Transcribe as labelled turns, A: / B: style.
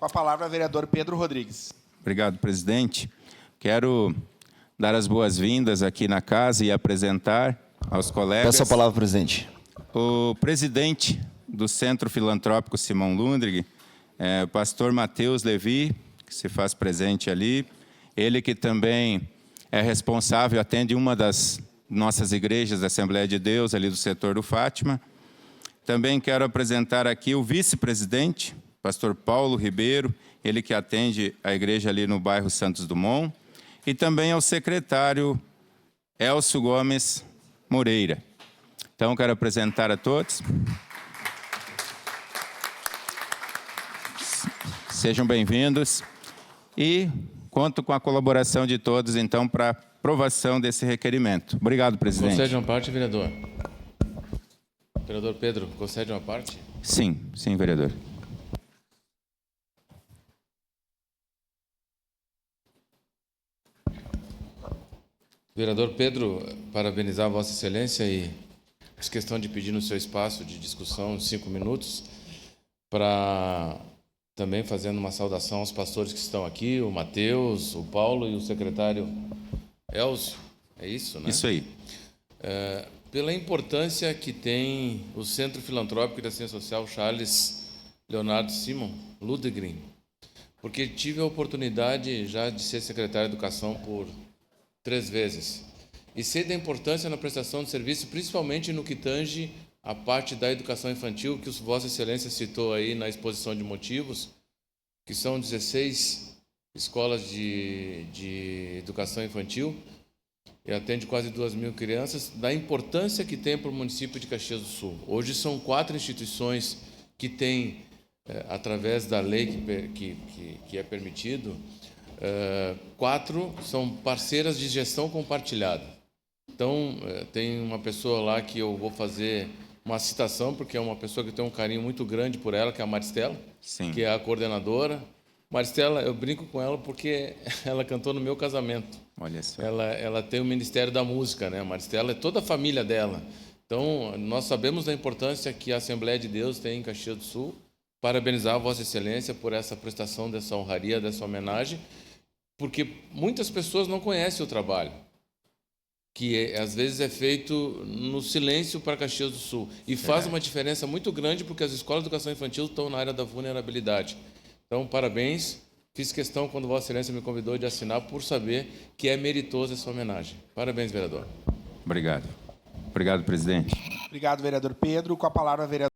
A: Com a palavra, vereador Pedro Rodrigues.
B: Obrigado, presidente. Quero dar as boas-vindas aqui na casa e apresentar aos colegas...
C: Peço a palavra, presidente.
B: O presidente do Centro Filantrópico Simão Lundrig, o pastor Matheus Levi, que se faz presente ali. Ele que também é responsável, atende uma das nossas igrejas da Assembleia de Deus, ali do setor do Fátima. Também quero apresentar aqui o vice-presidente, pastor Paulo Ribeiro, ele que atende a igreja ali no bairro Santos Dumont. E também ao secretário Elcio Gomes Moreira. Então, quero apresentar a todos. Sejam bem-vindos e conto com a colaboração de todos, então, para aprovação desse requerimento. Obrigado, presidente.
D: Concede uma parte, vereador? Vereador Pedro, concede uma parte?
B: Sim, vereador.
D: Vereador Pedro, parabenizar a Vossa Excelência e fiz questão de pedir no seu espaço de discussão de 5 minutos para também fazendo uma saudação aos pastores que estão aqui, o Matheus, o Paulo e o secretário Elcio. É isso, né?
B: Isso aí.
D: Pela importância que tem o Centro Filantrópico da Ciência Social Charles Leonardo Simon Lundgren, porque tive a oportunidade já de ser secretário de Educação por 3 vezes. E sei da importância na prestação de serviço, principalmente no que tange a parte da educação infantil, que Vossa Excelência citou aí na exposição de motivos, que são 16 escolas de educação infantil, e atende quase 2.000 crianças, da importância que tem para o município de Caxias do Sul. Hoje são 4 instituições que têm, através da lei que é permitido, 4 são parceiras de gestão compartilhada. Então, tem uma pessoa lá que eu vou fazer uma citação, porque é uma pessoa que tem um carinho muito grande por ela, que é a Maristela,
B: Sim.
D: que é a coordenadora. Maristela, eu brinco com ela porque ela cantou no meu casamento.
B: Olha só.
D: Ela tem o Ministério da Música, né? A Maristela é toda a família dela. Então, nós sabemos da importância que a Assembleia de Deus tem em Caxias do Sul. Parabenizar a Vossa Excelência por essa prestação dessa honraria, dessa homenagem, porque muitas pessoas não conhecem o trabalho, que às vezes é feito no silêncio para Caxias do Sul. E faz uma diferença muito grande, porque as escolas de educação infantil estão na área da vulnerabilidade. Então, parabéns. Fiz questão, quando Vossa Excelência me convidou, de assinar, por saber que é meritosa essa homenagem. Parabéns, vereador.
B: Obrigado. Obrigado, presidente.
A: Obrigado, vereador Pedro. Com a palavra, vereador